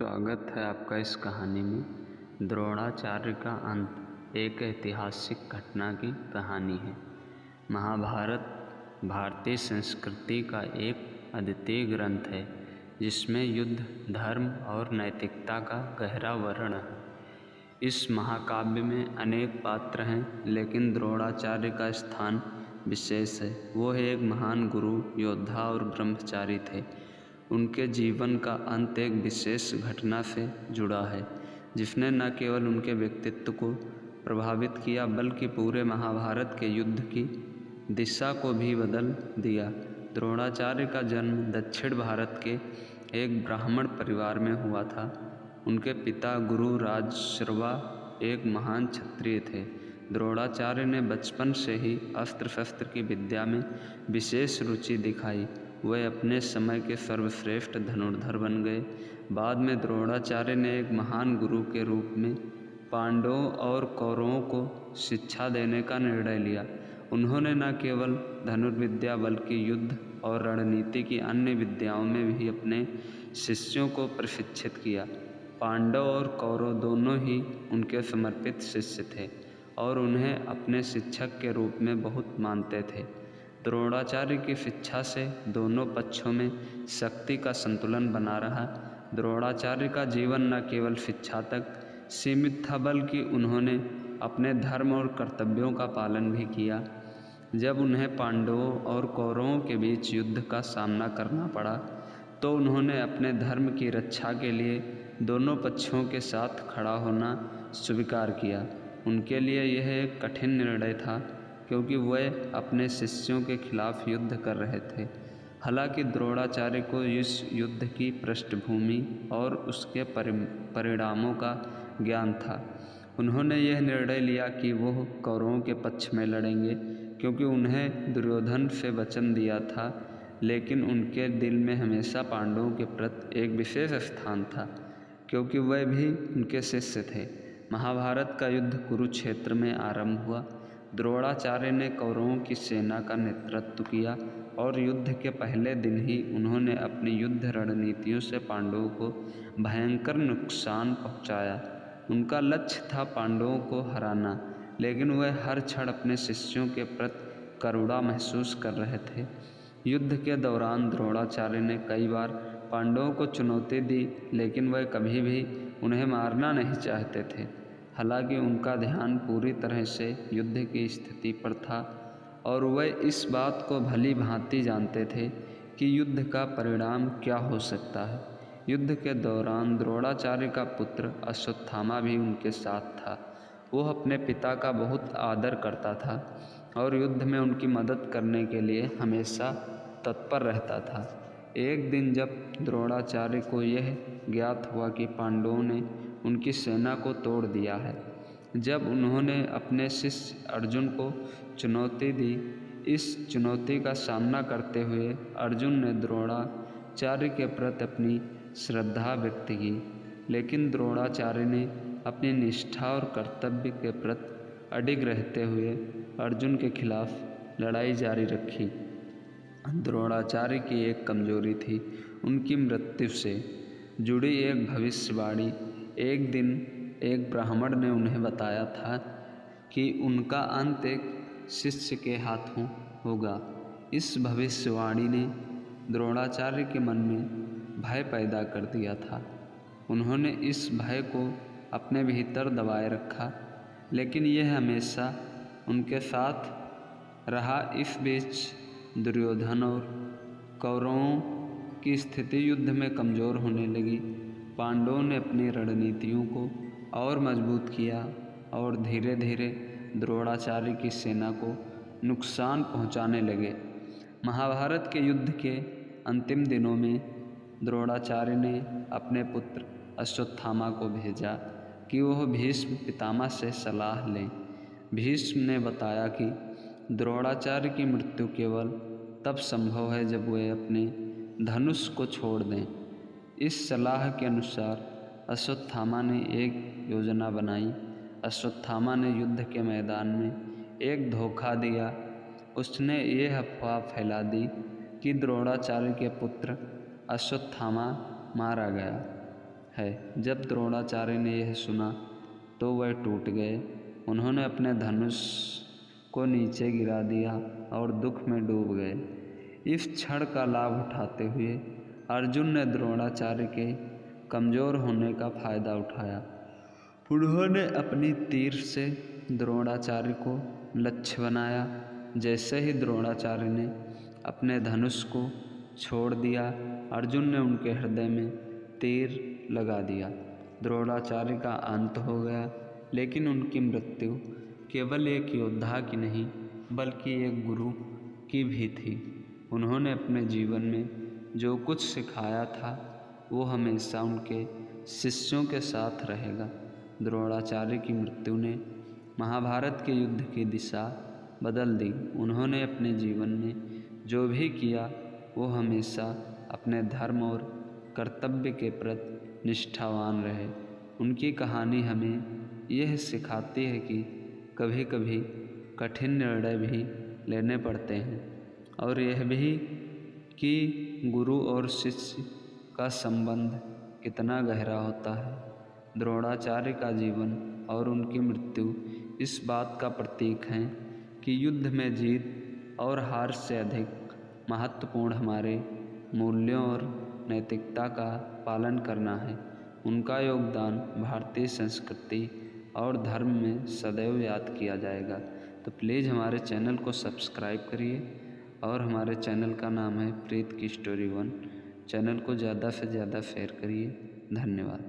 स्वागत है आपका इस कहानी में। द्रोणाचार्य का अंत एक ऐतिहासिक घटना की कहानी है। महाभारत भारतीय संस्कृति का एक अद्वितीय ग्रंथ है जिसमें युद्ध, धर्म और नैतिकता का गहरा वर्णन है। इस महाकाव्य में अनेक पात्र हैं, लेकिन द्रोणाचार्य का स्थान विशेष है। वो एक महान गुरु, योद्धा और ब्रह्मचारी थे। उनके जीवन का अंत एक विशेष घटना से जुड़ा है जिसने न केवल उनके व्यक्तित्व को प्रभावित किया बल्कि पूरे महाभारत के युद्ध की दिशा को भी बदल दिया। द्रोणाचार्य का जन्म दक्षिण भारत के एक ब्राह्मण परिवार में हुआ था। उनके पिता गुरु राजश्रवा एक महान क्षत्रिय थे। द्रोणाचार्य ने बचपन से ही अस्त्र शस्त्र की विद्या में विशेष रुचि दिखाई। वे अपने समय के सर्वश्रेष्ठ धनुर्धर बन गए। बाद में द्रोणाचार्य ने एक महान गुरु के रूप में पांडवों और कौरवों को शिक्षा देने का निर्णय लिया। उन्होंने न केवल धनुर्विद्या बल्कि युद्ध और रणनीति की अन्य विद्याओं में भी अपने शिष्यों को प्रशिक्षित किया। पांडव और कौरव दोनों ही उनके समर्पित शिष्य थे और उन्हें अपने शिक्षक के रूप में बहुत मानते थे। द्रोणाचार्य की शिक्षा से दोनों पक्षों में शक्ति का संतुलन बना रहा। द्रोणाचार्य का जीवन न केवल शिक्षा तक सीमित था बल्कि उन्होंने अपने धर्म और कर्तव्यों का पालन भी किया। जब उन्हें पांडवों और कौरवों के बीच युद्ध का सामना करना पड़ा तो उन्होंने अपने धर्म की रक्षा के लिए दोनों पक्षों के साथ खड़ा होना स्वीकार किया। उनके लिए यह एक कठिन निर्णय था क्योंकि वे अपने शिष्यों के खिलाफ युद्ध कर रहे थे। हालांकि द्रोणाचार्य को इस युद्ध की पृष्ठभूमि और उसके परिणामों का ज्ञान था। उन्होंने यह निर्णय लिया कि वो कौरवों के पक्ष में लड़ेंगे क्योंकि उन्हें दुर्योधन से वचन दिया था, लेकिन उनके दिल में हमेशा पांडवों के प्रति एक विशेष स्थान था क्योंकि वे भी उनके शिष्य थे। महाभारत का युद्ध कुरुक्षेत्र में आरंभ हुआ। द्रोणाचार्य ने कौरवों की सेना का नेतृत्व किया और युद्ध के पहले दिन ही उन्होंने अपनी युद्ध रणनीतियों से पांडवों को भयंकर नुकसान पहुंचाया। उनका लक्ष्य था पांडवों को हराना, लेकिन वह हर क्षण अपने शिष्यों के प्रति करुणा महसूस कर रहे थे। युद्ध के दौरान द्रोणाचार्य ने कई बार पांडवों को चुनौती दी, लेकिन वह कभी भी उन्हें मारना नहीं चाहते थे। हालांकि उनका ध्यान पूरी तरह से युद्ध की स्थिति पर था और वे इस बात को भली भांति जानते थे कि युद्ध का परिणाम क्या हो सकता है। युद्ध के दौरान द्रोणाचार्य का पुत्र अश्वत्थामा भी उनके साथ था। वो अपने पिता का बहुत आदर करता था और युद्ध में उनकी मदद करने के लिए हमेशा तत्पर रहता था। एक दिन जब द्रोणाचार्य को यह ज्ञात हुआ कि पांडवों ने उनकी सेना को तोड़ दिया है, जब उन्होंने अपने शिष्य अर्जुन को चुनौती दी। इस चुनौती का सामना करते हुए अर्जुन ने द्रोणाचार्य के प्रति अपनी श्रद्धा व्यक्त की, लेकिन द्रोणाचार्य ने अपनी निष्ठा और कर्तव्य के प्रति अडिग रहते हुए अर्जुन के खिलाफ लड़ाई जारी रखी। द्रोणाचार्य की एक कमजोरी थी उनकी मृत्यु से जुड़ी एक भविष्यवाणी। एक दिन एक ब्राह्मण ने उन्हें बताया था कि उनका अंत एक शिष्य के हाथों होगा। इस भविष्यवाणी ने द्रोणाचार्य के मन में भय पैदा कर दिया था। उन्होंने इस भय को अपने भीतर दबाए रखा, लेकिन यह हमेशा उनके साथ रहा। इस बीच दुर्योधन और कौरवों की स्थिति युद्ध में कमज़ोर होने लगी। पांडवों ने अपनी रणनीतियों को और मजबूत किया और धीरे धीरे द्रोणाचार्य की सेना को नुकसान पहुंचाने लगे। महाभारत के युद्ध के अंतिम दिनों में द्रोणाचार्य ने अपने पुत्र अश्वत्थामा को भेजा कि वह भीष्म पितामह से सलाह लें। भीष्म ने बताया कि द्रोणाचार्य की मृत्यु केवल तब संभव है जब वे अपने धनुष को छोड़ दें। इस सलाह के अनुसार अश्वत्थामा ने एक योजना बनाई। अश्वत्थामा ने युद्ध के मैदान में एक धोखा दिया। उसने यह अफवाह फैला दी कि द्रोणाचार्य के पुत्र अश्वत्थामा मारा गया। है। जब द्रोणाचार्य ने यह सुना तो वह टूट गए। उन्होंने अपने धनुष को नीचे गिरा दिया और दुख में डूब गए। इस क्षण का लाभ उठाते हुए अर्जुन ने द्रोणाचार्य के कमज़ोर होने का फायदा उठाया। उन्होंने अपनी तीर से द्रोणाचार्य को लक्ष्य बनाया। जैसे ही द्रोणाचार्य ने अपने धनुष को छोड़ दिया, अर्जुन ने उनके हृदय में तीर लगा दिया। द्रोणाचार्य का अंत हो गया, लेकिन उनकी मृत्यु केवल एक योद्धा की नहीं बल्कि एक गुरु की भी थी। उन्होंने अपने जीवन में जो कुछ सिखाया था वो हमेशा उनके शिष्यों के साथ रहेगा। द्रोणाचार्य की मृत्यु ने महाभारत के युद्ध की दिशा बदल दी। उन्होंने अपने जीवन में जो भी किया वो हमेशा अपने धर्म और कर्तव्य के प्रति निष्ठावान रहे। उनकी कहानी हमें यह सिखाती है कि कभी कभी कठिन निर्णय भी लेने पड़ते हैं, और यह भी कि गुरु और शिष्य का संबंध कितना गहरा होता है। द्रोणाचार्य का जीवन और उनकी मृत्यु इस बात का प्रतीक हैं कि युद्ध में जीत और हार से अधिक महत्वपूर्ण हमारे मूल्यों और नैतिकता का पालन करना है। उनका योगदान भारतीय संस्कृति और धर्म में सदैव याद किया जाएगा। तो प्लीज़ हमारे चैनल को सब्सक्राइब करिए, और हमारे चैनल का नाम है प्रीत की स्टोरी 1। चैनल को ज़्यादा से ज़्यादा शेयर करिए। धन्यवाद।